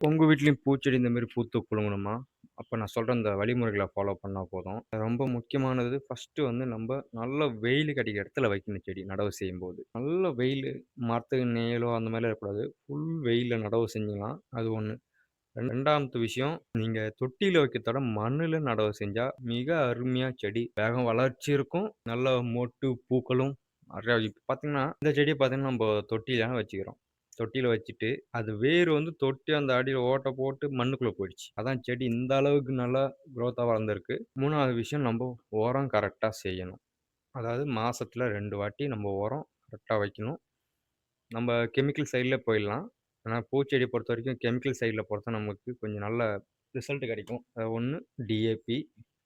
உங்க வீட்லயும் பூச்செடி இந்த மாரி பூத்து குலுங்கணுமா? அப்ப நான் சொல்ற இந்த வழிமுறைகள ஃபாலோ பண்ணா போதும். ரொம்ப முக்கியமானது ஃபர்ஸ்ட்டு வந்து நம்ப நல்ல வெயிலு கிடைக்கிற இடத்துல வைக்கணும் செடி நடவு செய்யும்போது. நல்ல வெயிலு மரத்துக்கு நிழலோ அந்த மாரிலாம் இருக்கக்கூடாது. ஃபுல் வெயில்ல நடவு செஞ்சீங்கன்னா, அது 1. 2வது விஷயம், நீங்க தொட்டியில வைக்கிறத விட மண்ணுல நடவு செஞ்சா மிக அருமையா செடி வேகம் வளர்ச்சி இருக்கும். நல்ல மொட்டு, பூக்களும் நெறையா இப்ப பார்த்தீங்கன்னா, இந்த செடிய பார்த்தீங்கன்னா, நம்ப தொட்டில தான் வச்சுக்கிறோம். தொட்டியில வச்சுட்டு, அது வேர் வந்து தொட்டி அந்த அடியில ஓட்ட போட்டு மண்ணுக்குள்ள போயிடுச்சு. அதான் செடி இந்த அளவுக்கு நல்லா குரோத்தா வளர்ந்திருக்கு. 3வது விஷயம் நம்ப உரம் கரெக்ட்டா செய்யணும். அதாவது மாசத்துல 2 வாட்டி நம்ம உரம் கரெக்ட்டா வைக்கணும். நம்ம கெமிக்கல் சைட்ல போயிடலாம். ஆனா பூச்செடிய பொறுத்தவரைக்கும் கெமிக்கல் சைட்ல பொறுத்தா நமக்கு கொஞ்சம் நல்ல ரிசல்ட் கிடைக்கும். 1 டிஏபி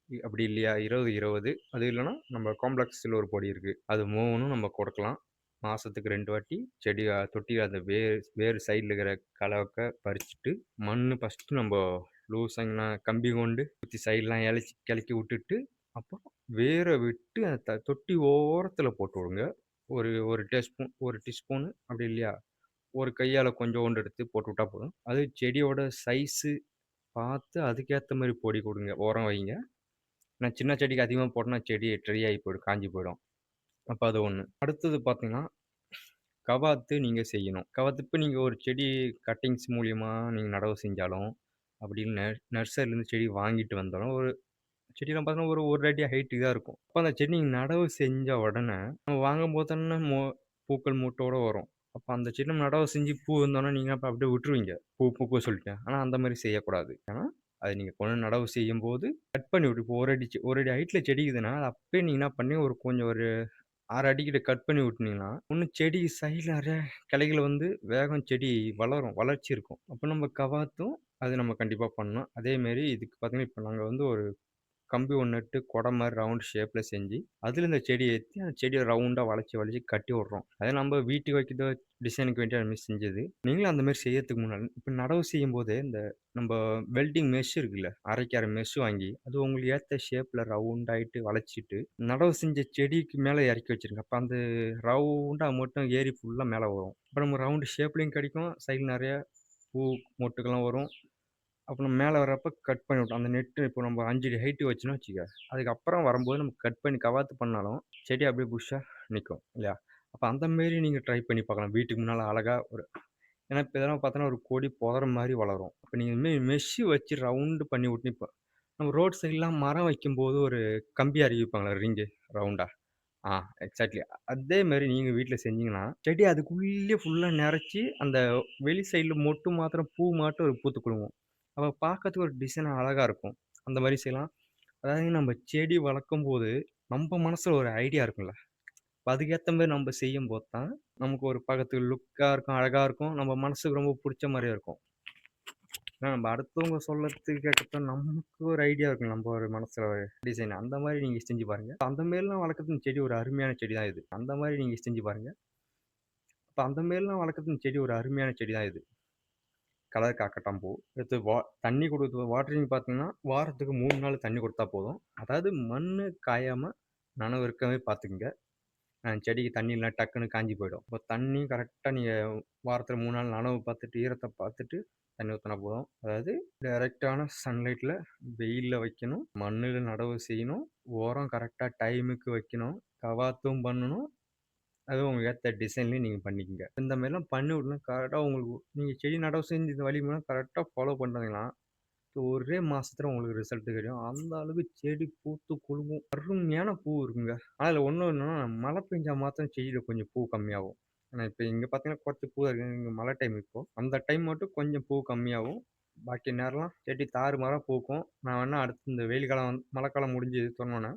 அப்படி இல்லையா 20, 20 அது இல்லன்னா நம்ம காம்ப்ளக்ஸ்ல ஒரு பொடி இருக்கு. அது 3ம் நம்ம கொடுக்கலாம். மாசத்துக்கு 2 வாட்டி செடி தொட்டியில அந்த வேர் சைட்ல இருக்கிற கலக்க பறிச்சுட்டு, மண்ணு ஃபர்ஸ்ட்டு நம்ப லூசாங்கன்னா கம்பி கொண்டு சுத்தி சைட்லாம் கெளக்கி விட்டுட்டு, அப்புறம் வேர விட்டு அந்த தொட்டி ஓரத்தில போட்டு விடுங்க. ஒரு 1 டீஸ்பூன் அப்படி இல்லையா, ஒரு கையால கொஞ்சோண்டு எடுத்து போட்டு விட்டா போதும். அது செடியோட சைஸு பார்த்து அதுக்கேத்த மாரி பொடி குடுங்க. உரம் வைங்க. ஏன்னா சின்ன செடிக்கு அதிகமா போட்டோம்னா செடி ட்ரை ஆகி போயிடும். காஞ்சு போயிடும். அப்ப அது 1. அடுத்தது பார்த்தீங்கன்னா, கவாத்து நீங்க செய்யணும். கவாத்து இப்ப நீங்க ஒரு செடி கட்டிங்ஸ் மூலியமா நீங்க நடவு செஞ்சாலும், அப்படி நர்சரிலேருந்து செடி வாங்கிட்டு வந்தாலும், ஒரு செடிலாம் பார்த்தீங்கன்னா, ஒரு 1 அடி ஹைட்டுக்கு தான் இருக்கும். அப்ப அந்த செடி நீங்க நடவு செஞ்ச உடனே, நம்ம வாங்கும்போது தானே பூக்கள் மொட்டோட வரும். அப்ப அந்த செடி நம்ம நடவு செஞ்சு பூ வந்தோனே, நீங்க அப்ப அப்படியே விட்டுருவீங்க. பூ பூக்க சொல்லிட்டு. ஆனா அந்த மாரி செய்யக்கூடாது. ஏன்னா, அது நீங்க கொண்டு நடவு செய்யும்போது கட் பண்ணி விட்டு இப்போ 1 அடி ஹைட்ல செடி இருக்குதுன்னா, அத அப்பயே நீங்க என்ன பண்ணி கொஞ்சம் ஒரு 6 அடிக்கிட்ட கட் பண்ணி விட்டீங்கன்னா, இன்னும் செடி சைடுல நெறைய கிளைகள் வந்து வேகம் செடி வளரும். வளர்ச்சி இருக்கும். அப்ப நம்ம கவாத்தும் அது நம்ம கண்டிப்பா பண்ணணும். அதேமாரி இதுக்கு பார்த்தீங்கன்னா, இப்ப நாங்க வந்து ஒரு கம்பி ஒண்ணு நட்டு கொடை மாரி ரவுண்ட் ஷேப்ல செஞ்சு, அதில இந்த செடிய ஏத்தி, அந்த செடிய ரவுண்டா வளைச்சு, வளைச்சு கட்டி விடுறோம். அது நம்ப வீட்டுக்கு வைக்கிறதோ டிசைனுக்கு வேண்டி அந்த மாரி செஞ்சது. நீங்களும் அந்த மாரி செய்யறதுக்கு முன்னாடி இப்ப நடவு செய்யும்போது, இந்த நம்ப வெல்டிங் மெஷ் இருக்குல்ல, அரைக்கிற மெஷ் வாங்கி, அது உங்களுக்கு ஏத்த ஷேப்ல ரவுண்டாயிட்டு வளைச்சிட்டு, நடவு செஞ்ச செடிக்கு மேல இறக்கி வச்சுருங்க. அப்ப அந்த ரவுண்டா மட்டும் ஏறி ஃபுல்லா மேல வரும். அப்ப நம்ம ரவுண்டு ஷேப்லயும் கிடைக்கும். சைடுல நெறைய பூ மொட்டுக்கெல்லாம் வரும். அப்புறம் மேல வர்றப்ப கட் பண்ணி விட்டோம். அந்த நெட்டு இப்போ நம்ம 5 அடி ஹைட் வச்சோம்னு வச்சுக்க, அதுக்கப்புறம் வரும்போது நம்ம கட் பண்ணி கவாத்து பண்ணாலும், செடி அப்படியே புஷ்ஷா நிக்கும். இல்லையா? அப்ப அந்த மாரி நீங்க ட்ரை பண்ணி பார்க்கலாம். வீட்டுக்கு முன்னால அழகா ஏன்னா இப்ப இதெல்லாம் பார்த்தோன்னா ஒரு கொடி பொதர் மாரி வளரும். இப்ப நீங்க மெஷ் வச்சு ரவுண்டு பண்ணி விட்டு இப்ப நம்ம ரோட் சைட்லாம் மரம் வைக்கும்போது ஒரு கம்பி அருகி வைப்பாங்கல்ல ரிங்கு ரவுண்டா. ஆ எக்ஸாக்ட்லி. அதே மாரி நீங்க வீட்ல செஞ்சீங்கன்னா, செடி அதுக்குள்ளயே ஃபுல்லா நெறச்சு, அந்த வெளி சைடுல மொட்டு மாத்திரம் பூ மாட்டும் பூத்து குலுங்கும். அப்ப பார்க்கறதுக்கு ஒரு டிசைனா அழகா இருக்கும். அந்த மாரி செய்யலாம். அதாவது நம்ம செடி வளர்க்கும்போது, நம்ப மனசுல ஒரு ஐடியா இருக்கும்ல. அப்ப அதுக்கேத்த மாரி நம்ப செய்யும்போது தான், நமக்கு ஒரு பார்க்கறதுக்கு லுக்கா இருக்கும், அழகா இருக்கும். நம்ம மனசுக்கு ரொம்ப புடிச்ச மாரியும் இருக்கும். ஏன்னா நம்ம அடுத்தவங்க சொல்லறதுக்கு கேட்கறத நமக்கு ஒரு ஐடியா இருக்கும். நம்ம ஒரு மனசுல ஒரு டிசைன். அந்த மாரி நீங்க செஞ்சு பாருங்க. அந்த மாரிலாம் வளர்க்கறதுக்கு இந்த செடி ஒரு அருமையான செடி தான் இது. அந்த மாரி நீங்க செஞ்சு பாருங்க. அப்ப அந்த மாரிலாம் வளர்க்கறதுக்கு இந்த செடி ஒரு அருமையான செடி தான் இது. கலர் காக்கட்டான் பூ. அடுத்து தண்ணி குடுக்குறது வாட்டரிங் பார்த்தீங்கன்னா, வாரத்துக்கு 3 நாள் தண்ணி குடுத்தா போதும். அதாவது மண்ணு காயாம நனவு இருக்கவே பார்த்துக்கங்க. செடிக்கு தண்ணி இல்லனா டக்குன்னு காஞ்சு போயிடும். அப்ப தண்ணியும் கரெக்ட்டா நீங்க வாரத்துல 3 நாள் நனவு பார்த்துட்டு, ஈரத்த பார்த்துட்டு தண்ணி ஊத்துனா போதும். அதாவது டைரக்ட்டான சன்லைட்ல வெயில்ல வைக்கணும். மண்ணுல நடவு செய்யணும். உரம் கரெக்ட்டா டைமுக்கு வைக்கணும். கவாத்தும் பண்ணணும். அதுவும் உங்களுக்கு ஏத்த டிசைன்லயும் நீங்க பண்ணிக்கங்க. இந்த மாரிலாம் பண்ணி விடணும். கரெக்ட்டா உங்களுக்கு நீங்க செடி நடவு செஞ்சு இந்த வழிமுறைலாம் கரெக்ட்டா ஃபாலோ பண்றீங்கன்னா, ஒரே மாசத்துல உங்களுக்கு ரிசல்ட் கிடைக்கும். அந்த அளவுக்கு செடி பூத்து குலுங்கும். அருமையான பூ இருக்குங்க. அதுல ஒண்ணு என்னன்னா, மழை பெஞ்சா மாத்திரம் செடியில கொஞ்சம் பூ கம்மியாகும். ஆனா இப்ப இங்க பார்த்தீங்கன்னா, கொறச்சு பூ இருக்கு. இங்க மழை டைம் இப்போ. அந்த டைம் மட்டும் கொஞ்சம் பூ கம்மியாகும். பாக்கி நேரம்லாம் செடி தாறுமாறா பூக்கும். நான் வேணா அடுத்து இந்த வெயில் காலம் மழைக்காலம் முடிஞ்சு சொன்னோனே,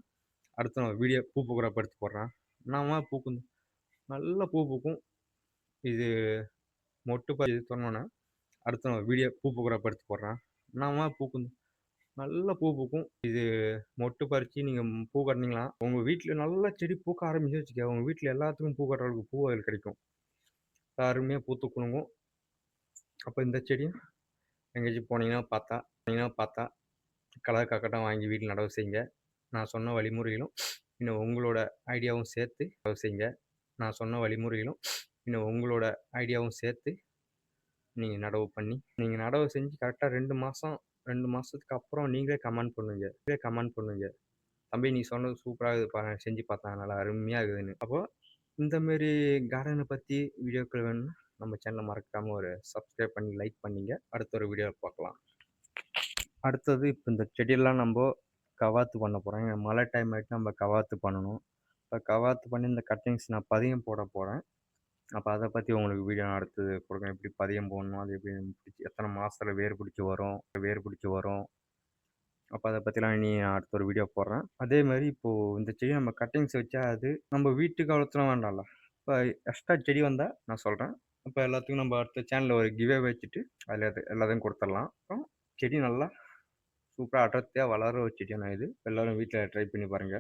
அடுத்து நான் வீடியோ பூ பூக்குறப்ப எடுத்து போடுறேன். என்னமா பூக்கும் நல்லா பூ பூக்கும். இது மொட்டு சொன்னோனே, அடுத்து நான் வீடியோ பூ பூக்குறப்ப எடுத்து போடுறேன். என்னமா பூக்கும் நல்லா பூ பூக்கும். இது மொட்டு பறிச்சு நீங்க பூ கட்டுனீங்கன்னா, உங்க வீட்ல நல்லா செடி பூக்க ஆரம்பிச்சுருச்சுன்னு வச்சுக்கங்க, உங்க வீட்ல எல்லாத்துக்கும் பூ கட்டுற அளவுக்கு பூ அதில கிடைக்கும். அருமையா பூத்து குலுங்கும். அப்ப இந்த செடியும் எங்கேயாச்சும் போனீங்கன்னா பார்த்தா, கலர் காக்கட்டும் வாங்கி வீட்ல நடவு செய்யுங்க. நான் சொன்ன வழிமுறைகளும், இன்னும் உங்களோட ஐடியாவும் சேர்த்து நடவு செய்யுங்க. நான் சொன்ன வழிமுறைகளும், இன்னும் உங்களோட ஐடியாவும் சேர்த்து நீங்க நடவு செஞ்சு கரெக்ட்டா 2 மாசத்துக்கு அப்புறம் நீங்களே கமெண்ட் பண்ணுவீங்க. "தம்பி நீ சொன்னது சூப்பரா இருக்குதுப்பா. நான் செஞ்சு பார்த்தேன். நல்லா அருமையா இருக்குதுன்னு." அப்போ இந்த மாரி கார்டன பத்தி வீடியோக்கள் வேணும்னா, நம்ம சேனல மறக்காம ஒரு சப்ஸ்கிரைப் பண்ணி, லைக் பண்ணீங்க. அடுத்த ஒரு வீடியோல பார்க்கலாம். அடுத்தது இப்ப இந்த செடியெல்லாம் நம்போ கவாத்து பண்ண போறோம். ஏன்னா மழை டைம் ஆயிட்டு நம்ம கவாத்து பண்ணணும். இப்ப கவாத்து பண்ணி இந்த கட்டிங்ஸ் நான் பதியம் போட போறேன். அப்ப அத பத்தி உங்களுக்கு வீடியோ நான் அடுத்தது குடுக்குறேன். எப்படி பதியம் போடணும்? அது எப்படி எத்தன மாசத்துல வேர் புடிச்சு வரும். அப்ப அத பத்திலாம் இனி நான் அடுத்த ஒரு வீடியோ போடுறேன். அதே மாரி இப்போ இந்த செடி நம்ம கட்டிங்ஸ் வச்சா அது நம்ம வீட்டுக்கு வளர்த்தலாம் வேண்டாம்ல. இப்ப எக்ஸ்ட்ரா செடி வந்தா நான் சொல்றேன். அப்ப எல்லாத்துக்கும் நம்ம அடுத்த சேனல்ல ஒரு கிவ் அவே வச்சுட்டு, அதுல எல்லாத்தையும் குடுத்துடலாம். அப்புறம் செடி நல்லா சூப்பரா அடர்த்தியா வளர ஒரு செடியான இது. எல்லாரும் வீட்ல ட்ரை பண்ணி பாருங்க.